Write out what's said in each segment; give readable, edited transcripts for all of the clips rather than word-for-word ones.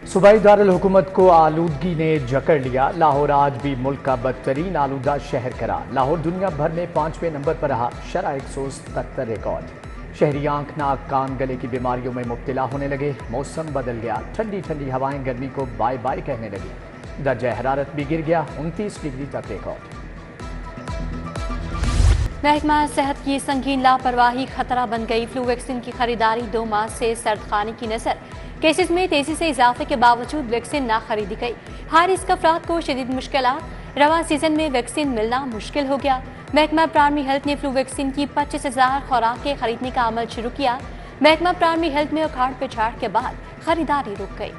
صوبائی دارالحکومت کو آلودگی نے جکڑ لیا۔ لاہور آج بھی ملک کا بدترین آلودہ شہر قرار۔ لاہور دنیا بھر میں 5ویں نمبر پر رہا، شرح 177 ریکارڈ۔ شہری آنکھ ناک کان گلے کی بیماریوں میں مبتلا ہونے لگے۔ موسم بدل گیا، ٹھنڈی ٹھنڈی ہوائیں گرمی کو بائے بائے کہنے لگی۔ درجہ حرارت بھی گر گیا، 29 ڈگری تک ریکارڈ۔ محکمہ صحت کی سنگین لاپرواہی خطرہ بن گئی۔ فلو ویکسین کی خریداری 2 ماہ سے سرد خانے کی نظر۔ کیسز میں تیزی سے اضافے کے باوجود ویکسین نہ خریدی گئی۔ ہائی رسک افراد کو شدید مشکلات۔ رواں سیزن میں ویکسین ملنا مشکل ہو گیا۔ محکمہ پرائمری ہیلتھ نے فلو ویکسین کی 25,000 خوراکیں خریدنے کا عمل شروع کیا۔ محکمہ پرائمری ہیلتھ میں اکھاڑ پچھاڑ کے بعد خریداری رک گئی۔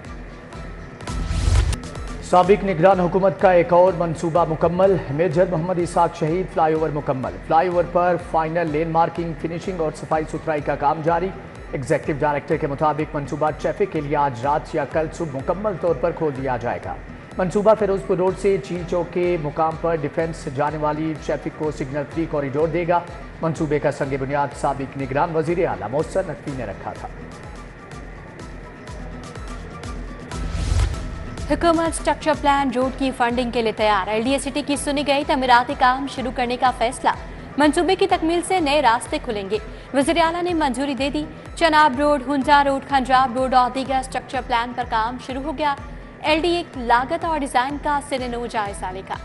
سابق نگران حکومت کا ایک اور منصوبہ مکمل۔ میجر محمد اسحاق شہید فلائی اوور مکمل۔ فلائی اوور پر فائنل لین مارکنگ، فنشنگ اور صفائی ستھرائی کا کام جاری۔ ایگزیکٹو ڈائریکٹر کے مطابق منصوبہ ٹریفک کے لیے آج رات یا کل صبح مکمل طور پر کھول دیا جائے گا۔ منصوبہ فیروز پور روڈ سے چیل چوک کے مقام پر ڈیفنس جانے والی ٹریفک کو سگنل فری کوریڈور دے گا۔ منصوبے کا سنگ بنیاد سابق نگران وزیر اعلیٰ محسن نقوی نے رکھا تھا۔ حکومت سٹرکچر پلان روڈ کی فنڈنگ کے لیے تیار۔ LDA سٹی کی سنی گئی تعمیراتی کام شروع کرنے کا فیصلہ۔ منصوبے کی تکمیل سے نئے راستے کھلیں گے۔ وزیر اعلیٰ نے منظوری دے دی۔ چناب روڈ، ہنجا روڈ، کھنجاب روڈ اور دیگر سٹرکچر پلان پر کام شروع ہو گیا۔ LDA لاگت اور ڈیزائن کا سرِ نو جائزہ لے گا۔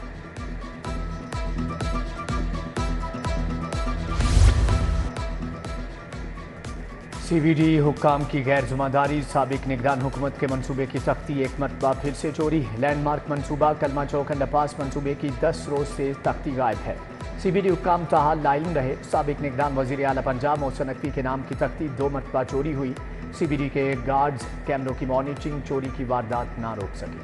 CBD حکام کی غیر ذمہ داری، سابق نگران حکومت کے منصوبے کی سختی ایک مرتبہ پھر سے چوری۔ لینڈ مارک منصوبہ کلمہ چوک انڈر پاس منصوبے کی 10 روز سے تختی غائب ہے۔ CBD حکام تاحال لا علم رہے۔ سابق نگران وزیر اعلیٰ پنجاب محسن نقوی کے نام کی تختی 2 مرتبہ چوری ہوئی۔ CBD کے گارڈز کیمروں کی مانیٹرنگ چوری کی واردات نہ روک سکی۔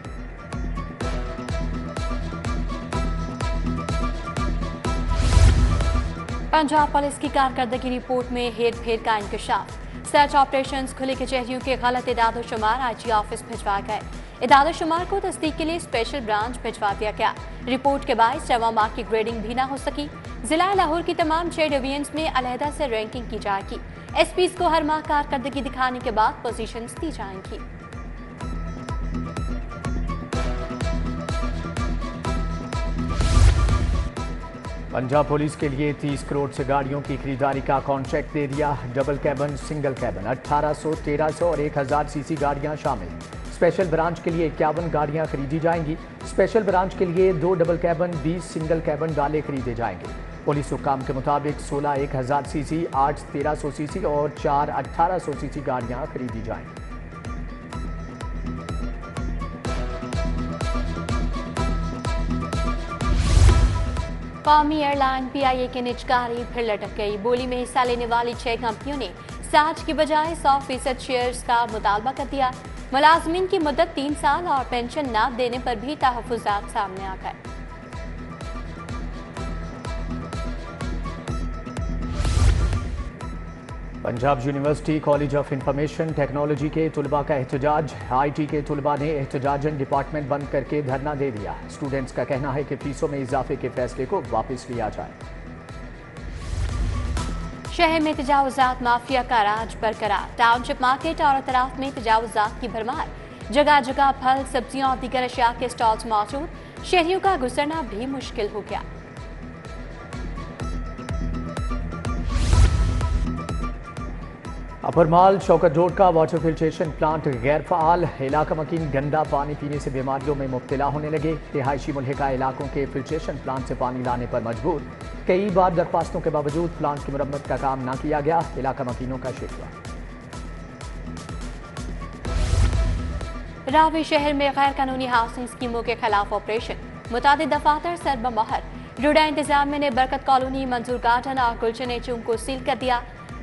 پنجاب پولیس کی کارکردگی رپورٹ میں ہیر پھیر کا انکشاف۔ سرچ آپریشنز، کھلی کچہریوں کے غلط اعداد و شمار IG آفس بھجوا گئے۔ اعداد و شمار کو تصدیق کے لیے اسپیشل برانچ بھجوا دیا گیا۔ رپورٹ کے باعث رواں ماہ کی گریڈنگ بھی نہ ہو سکی۔ ضلع لاہور کی تمام 6 ڈویژنز میں علیحدہ سے رینکنگ کی جائے گی۔ SPs کو ہر ماہ کارکردگی دکھانے کے بعد پوزیشنز دی جائیں گی۔ پنجاب پولیس کے لیے 30 کروڑ سے گاڑیوں کی خریداری کا کانٹریکٹ دے دیا۔ ڈبل کیبن، سنگل کیبن 1800، 1300 اور 1000 cc گاڑیاں شامل۔ اسپیشل برانچ کے لیے 51 گاڑیاں خریدی جائیں گی۔ اسپیشل برانچ کے لیے 2 ڈبل کیبن، 20 سنگل کیبن ڈالے خریدے جائیں گے۔ پولیس حکام کے مطابق 16 1000 cc، 8 1300 cc اور 4 1800 cc گاڑیاں خریدی جائیں گی۔ قومی ایئر لائن PIA کے نجکاری پھر لٹک گئی۔ بولی میں حصہ لینے والی 6 کمپنیوں نے 60 کی بجائے 100% شیئرز کا مطالبہ کر دیا۔ ملازمین کی مدت 3 سال اور پینشن نہ دینے پر بھی تحفظات سامنے آ گئے۔ Punjab university college of information technology کے طلباء کا احتجاج۔ IT کے طلباء نے احتجاجاً ڈپارٹمنٹ بند کر کے دھرنا دے دیا۔ اسٹوڈنٹس کا کہنا ہے کہ فیسوں میں اضافے کے فیصلے کو واپس لیا جائے۔ شہر میں تجاوزات مافیا کا راج برقرار۔ ٹاؤن شپ مارکیٹ اور اطراف میں تجاوزات کی بھرمار۔ جگہ جگہ پھل، سبزیاں اور دیگر اشیاء کے سٹالز موجود۔ شہریوں کا گزرنا بھی مشکل ہو گیا۔ اپر مال شوکت روڈ کا واٹر فلٹریشن پلانٹ غیر فعال۔ علاقہ مکین گندا پانی پینے سے بیماریوں میں مبتلا ہونے لگے۔ رہائشی ملحقہ علاقوں کے فلٹریشن پلانٹ سے پانی لانے پر مجبور۔ کئی بار درخواستوں کے باوجود پلانٹ کی مرمت کا کام نہ کیا گیا۔ علاقہ مکینوں کا شکوہ۔ راوی شہر میں غیر قانونی ہاؤسنگ اسکیموں کے خلاف آپریشن۔ متعدد دفاتر سر بمہر۔ روڈا انتظامیہ نے برکت کالونی، منظور گارڈن اور گلشن چونگ کو سیل کر دیا۔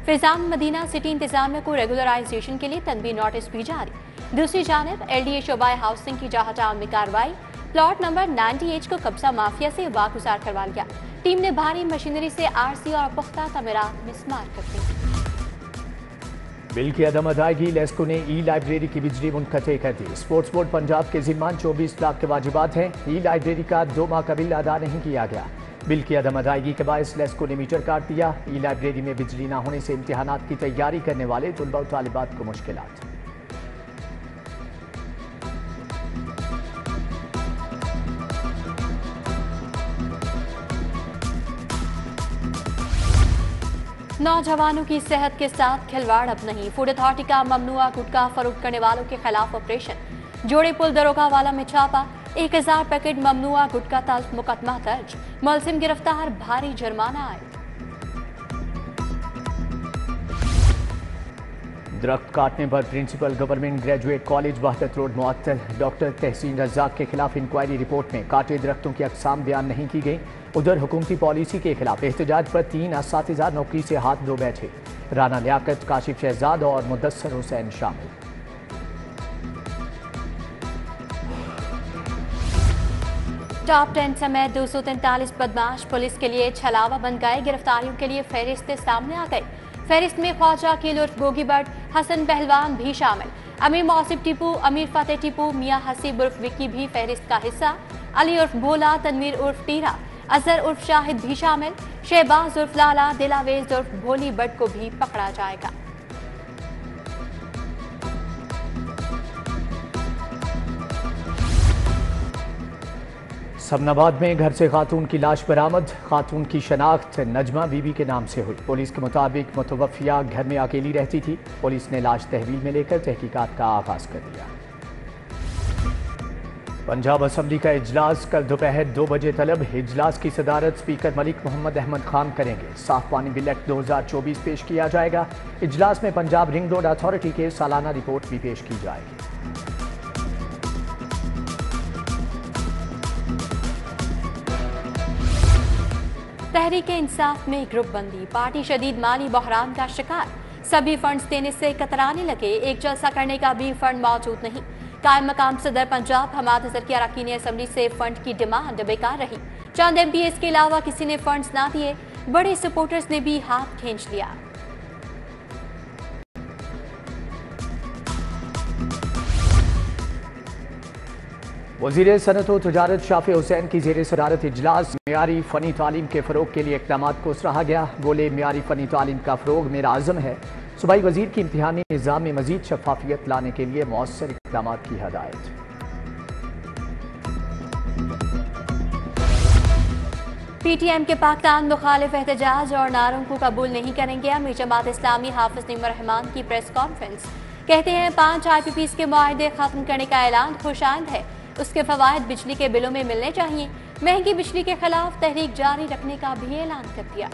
فیضان مدینہ سٹی انتظامیہ کو ریگولرائزیشن کے لیے تنبیہ نوٹس بھی جاری۔ دوسری جانب LDA شعبہ ہاؤسنگ کی جاہ ٹاؤن میں کارروائی۔ پلاٹ نمبر 90H کو قبضہ مافیا سے واگزار کروا لیا۔ ٹیم نے بھاری مشینری سے RC اور پختہ تعمیرات مسمار کر دی۔ بل کی عدم ادائیگی، لیسکو نے لائبریری کی بجلی منقطع کر دی۔ اسپورٹس بورڈ پنجاب کے ذمہ 24 لاکھ کے واجبات ہیں۔ لائبریری کا 2 ماہ کا بل ادا نہیں کیا گیا۔ بل کی عدم ادائیگی کے باعث لیسکو نے میٹر کاٹ دیا۔ لائبریری میں بجلی نہ ہونے سے امتحانات کی تیاری کرنے والے طلباء و طالبات کو مشکلات۔ नौजवानों की सेहत के साथ खिलवाड़ अब नहीं। फूड अथॉरिटी का ममनुआ गुटखा फरोख्त करने वालों के खिलाफ ऑपरेशन। जोड़े पुल दरोगा वाला में छापा, 1000 पैकेट ममनुआ गुटखा तल्फ, मुकदमा दर्ज। मुलजिम गिरफ्तार, भारी जुर्माना आए। दरख्त काटने पर principal government graduate college Wahdat road मुअत्तल। डॉक्टर तहसीन रज़ाक के खिलाफ इंक्वायरी रिपोर्ट में काटे दरख्तों की अक़साम बयान नहीं की गई। उधर हुकूमती पॉलिसी के खिलाफ एहतजाज पर 3 असातिज़ा नौकरी से हाथ धो बैठे। राना लियाकत, काशिफ शहजाद और मुदस्सर हुसैन शामिल। टॉप 10 समेत 243 बदमाश पुलिस के लिए छलावा बन गए। गिरफ्तारियों के लिए फहरिस्तें सामने आ गई। फहरिस्त में ख्वाजा कील उर्फ गोगी भट्ट, हसन पहलवान भी शामिल। अमीर मौसिफ टीपू, अमीर फतेह टीपू, मियां हसीब उर्फ विक्की भी फहरिस्त का हिस्सा। अली उर्फ भोला, तनवीर उर्फ टीरा, अजहर उर्फ शाहिद भी शामिल। शहबाज उर्फ लाला, दिलावेज उर्फ भोली भट्ट को भी पकड़ा जाएगा। सबनाबाद में घर से खातून की लाश बरामद। खातून की शनाख्त नजमा बीबी के नाम से हुई। पुलिस के मुताबिक मुतवफ़िया घर में अकेली रहती थी। पुलिस ने लाश तहवील में लेकर तहकीकात का आगाज कर दिया। पंजाब असम्बली का इजलास कल दोपहर 2 बजे तलब। इजलास की सदारत स्पीकर मलिक मोहम्मद अहमद खान करेंगे। साफ पानी बिल एक्ट 2024 पेश किया जाएगा। इजलास में पंजाब रिंग रोड अथॉरिटी के सालाना रिपोर्ट भी पेश की जाएगी। तहरीक इंसाफ में ग्रुप बंदी, पार्टी शदीद माली बहरान का शिकार। सभी फंड्स देने से कतराने लगे। एक जलसा करने का भी फंड मौजूद नहीं। कायम मकाम सदर पंजाब हमाद अजहर की अरकान असम्बली से फंड की डिमांड बेकार रही। चंद MPs के अलावा किसी ने फंड्स ना दिए। बड़े सपोर्टर्स ने भी हाथ खींच लिया। वज़ीर सनअत व तजारत शाफी हुसैन की ज़ेर सदारत इजलास। मियारी फ़नी तालीम के फ़रोग के लिए इक़दाम को सराहा गया। बोले, मियारी फ़नी तालीम का फ़रोग मेरा आज़म है। सूबाई वज़ीर की इम्तिहानी निज़ाम में मज़ीद शफ़ाफ़ियत लाने के लिए मौसर इक़दाम की हदायत। PTM के पाकिस्तान मुखालिफ एहतजाज और नारों को कबूल नहीं करेंगे। अमीर जमात इस्लामी हाफिज नईम रहमान की प्रेस कॉन्फ्रेंस। कहते हैं 5 IPPs के मुआहदे खत्म करने का ऐलान खुशाइंद है। उसके फवायद बिजली के बिलों में मिलने चाहिए। महंगी बिजली के खिलाफ तहरीक जारी रखने का भी ऐलान कर दिया।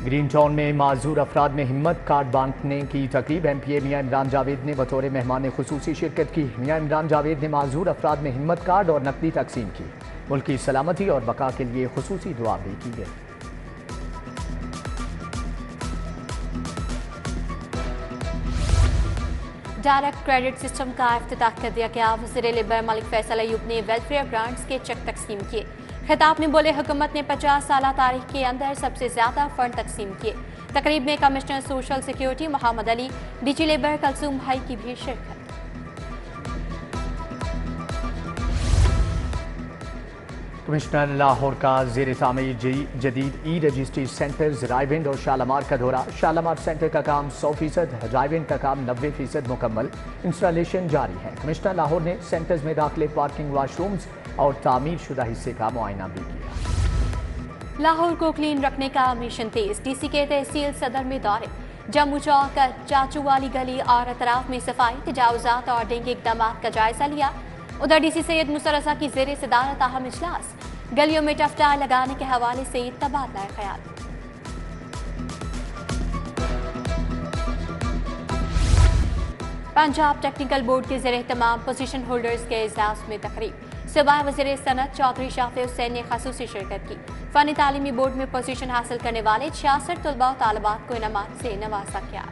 ग्रीन टाउन में माजूर अफराद में हिम्मत कार्ड बांटने की तकरीब। MPA मियां इमरान जावेद ने बतौर मेहमान खुसूसी शिरकत की। मियां इमरान जावेद ने माजूर अफराद में हिम्मत कार्ड और नकदी तकसीम की। मुल्क की सलामती और बका के लिए खुसूसी दुआ भी की गई। डायरेक्ट क्रेडिट सिस्टम का इफ्तिताह कर दिया गया। वज़ीर लेबर मलिक फैसल अयूब ने वेलफेयर ग्रांट्स के चेक तकसीम किए। खिताब में बोले, हुकूमत ने 50 साल तारीख के अंदर सबसे ज्यादा फंड तकसीम किए। तकरीब में commissioner social security Mohammad Ali, DG labour Kalsoom भाई की भी शिरकत। कमिश्नर लाहौर का ज़ेर तामीर जदीद रजिस्ट्री सेंटर्स रायविंड और शालामार का दौरा। शालामार सेंटर का काम 100%, रायविंड का काम 90% मुकम्मल। इंस्टॉलेशन जारी है। कमिश्नर लाहौर ने सेंटर्स में दाखिले, पार्किंग, वाशरूम्स और तामीर शुदा हिस्से का मुआयना भी किया। लाहौर को क्लीन रखने का मिशन तेज। DC के तहसील सदर में दौरे। जम्मू चौक, चाचू वाली गली और अतराफ में सफाई, तजावुजात और डेंगू इकदाम का जायजा लिया। उधर DC सैयद मुसा रज़ा की ज़ेर सदारत अहम इजलास। गलियों में टफ्टार लगाने के हवाले से तबादला ख्याल। पंजाब टेक्निकल बोर्ड के ज़ेर तमाम पोजीशन होल्डर्स के इजलास में तकरीब। सूबाई वज़ीर सनअत चौधरी शाफी हुसैन ने ख़ुसूसी शिरकत की। फ़नी तालीमी बोर्ड में पोजीशन हासिल करने वाले 66 तलबा और तालिबात को इनामात से नवाजा गया।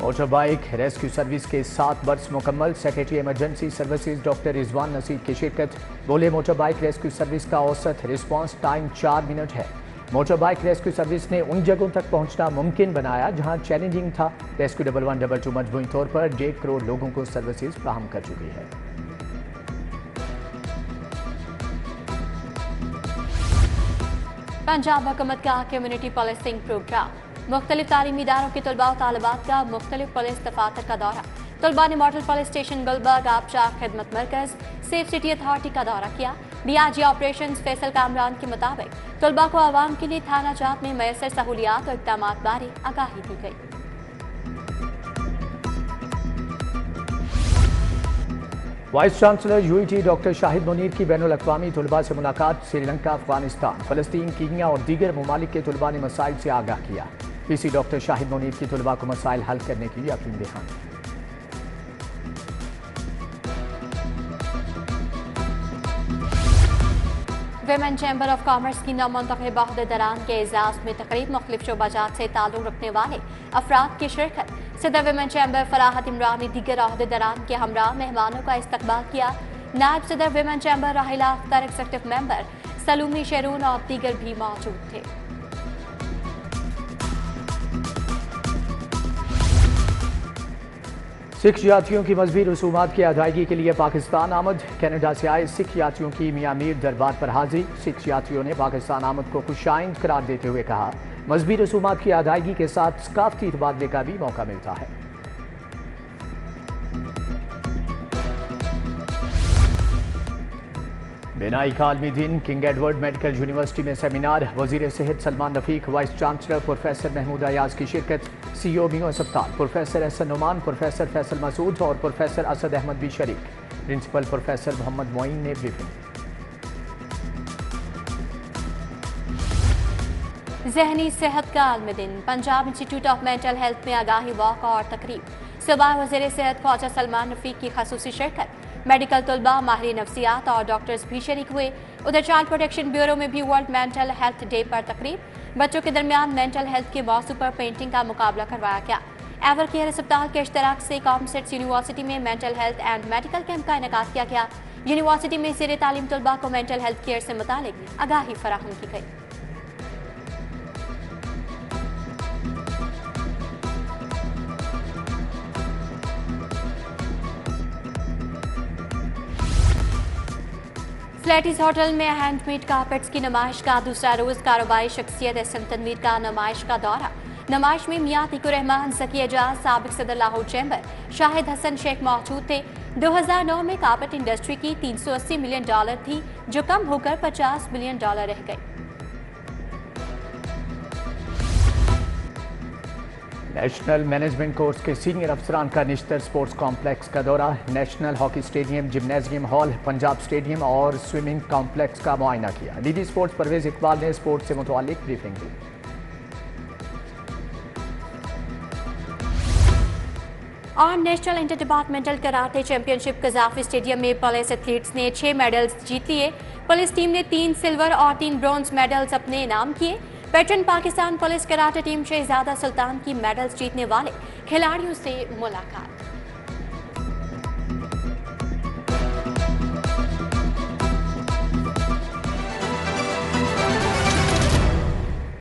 मोटर बाइक रेस्क्यू सर्विस के 7 बर्स मुकम्मल। Secretary emergency services doctor Rizwan Naseer की शिरकत। बोले, मोटर बाइक रेस्क्यू सर्विस का औसत रिस्पांस टाइम 4 मिनट है। मोटर बाइक रेस्क्यू सर्विस ने उन जगहों तक पहुंचना मुमकिन बनाया जहां चैलेंजिंग था। रेस्क्यू 1112 मजमूई तौर पर 1.5 करोड़ लोगों को सर्विसेज फ्राहम कर चुकी है। पंजाब हुकूमत का कम्युनिटी पॉलिसिंग प्रोग्राम। मुख्तलिफ तालीमी इदारों के तलबा और तालिबात का मुख्तलिफ पुलिस दफातर का दौरा। तलबा ने मॉडल पुलिस स्टेशन गुलबर्ग आबशार खिदमत मरकज सेफ सिटी अथॉरिटी का दौरा किया। डीआईजी ऑपरेशन फैसल कामरान के मुताबिक तलबा को आवाम के लिए थाना जात में मैसर सहूलियात और इक़दामात बारे आगाही दी गई। Vice chancellor UET doctor Shahid Munir की बैनुल अक़वामी तलबा से मुलाकात। श्रीलंका, अफगानिस्तान, फ़लस्तीन, कीनिया और दीगर ममालिक के तलबा ने मसाइल से आगाह किया। पीसी डॉक्टर शाहिद मुनीर की तलबा को मसाइल हल करने की यकीन दहानी। विमेन चैम्बर ऑफ कॉमर्स की नामुंतखब अहदेदारान के एजाज में तकरीब मुख्तलिफ शोबाजात से ताल्लुक़ रखने वाले अफराद की शिरकत। सदर विमेन चैम्बर फराहत इमरान ने दीगर अहदेदारान के हमरा मेहमानों का इस्तकबाल किया। नायब सदर विमेन चैम्बर राहिला अख्तर, एग्जीक्यूटिव मेंबर सलूमी शेरून और दीगर भी मौजूद थे। सिख यात्रियों की मजहबी रसूमात की अदायगी के लिए पाकिस्तान आमद। कनाडा से आए सिख यात्रियों की मियां मीर दरबार पर हाजिरी। सिख यात्रियों ने पाकिस्तान आमद को खुशाइंद करार देते हुए कहा, मजहबी रसूमात की अदायगी के साथ सकाफती तबादले का भी मौका मिलता है। बिनाई का आलमी दिन। किंग एडवर्ड मेडिकल यूनिवर्सिटी में सेमिनार। वजीर सेहत Salman Rafiq, vice chancellor professor Mahmood Ayaz की शिरकत। सीईओ मियो अस्पताल प्रोफेसर एहसन नुमान, प्रोफेसर फैसल मसूद और प्रोफेसर असद अहमद भी शरीक। प्रिंसिपल प्रोफेसर मोहम्मद मोइन ने ब्रीफिंग। ज़हनी सेहत का आलमी दिन। Punjab institute of mental health में आगाही वॉक और तकरीब। सुबह वज़ीर सेहत ख्वाजा सलमान रफीक की खसूसी शिरकत। मेडिकल तलबा, माहिर नफ्सियात और डॉक्टर्स भी शरीक हुए। उधर चाइल्ड प्रोटेक्शन ब्यूरो में भी वर्ल्ड मेंटल हेल्थ डे पर तकरीब। बच्चों के दरमियान मेंटल हेल्थ के मौजू पर पेंटिंग का मुकाबला करवाया गया। एवर केयर अस्पताल के इश्तराक से कॉमसेट्स यूनिवर्सिटी में mental health and medical camp का इनेकाद किया गया। यूनिवर्सिटी में ज़ेर तालीम तलबा को मेंटल हेल्थ केयर से मुतालिक आगाही फराहम की गई। फ्लैटिस होटल में हैंडमेड कारपेट्स की नुमाइश का दूसरा रोज कारोबारी शख्सियत एहसन तनवीर का नुमाइश का दौरा। नुमाइश में मियां अतीकुर रहमान, ज़की एजाज, साबिक सदर लाहौर चैम्बर शाहिद हसन शेख मौजूद थे। 2009 में कारपेट इंडस्ट्री की $380 मिलियन थी, जो कम होकर $50 मिलियन रह गई। नेशनल मैनेजमेंट कोर्स के सीनियर अफसरान का निश्तर स्पोर्ट्स कॉम्प्लेक्स का दौरा। National hockey stadium, gymnasium hall, Punjab stadium और स्विमिंग कॉम्प्लेक्स का मुआयना किया। डीडी स्पोर्ट्स परवेज इकबाल ने स्पोर्ट्स से मुतालिक ब्रीफिंग दी। और national inter departmental karate championship Gaddafi stadium में पुलिस एथलीट्स ने 6 मेडल्स जीत लिए। पुलिस टीम ने 3 सिल्वर और 3 ब्रॉन्ज मेडल्स अपने नाम किए। Veteran Pakistan police karate team Shahzada Sultan की मेडल्स जीतने वाले खिलाड़ियों से मुलाकात।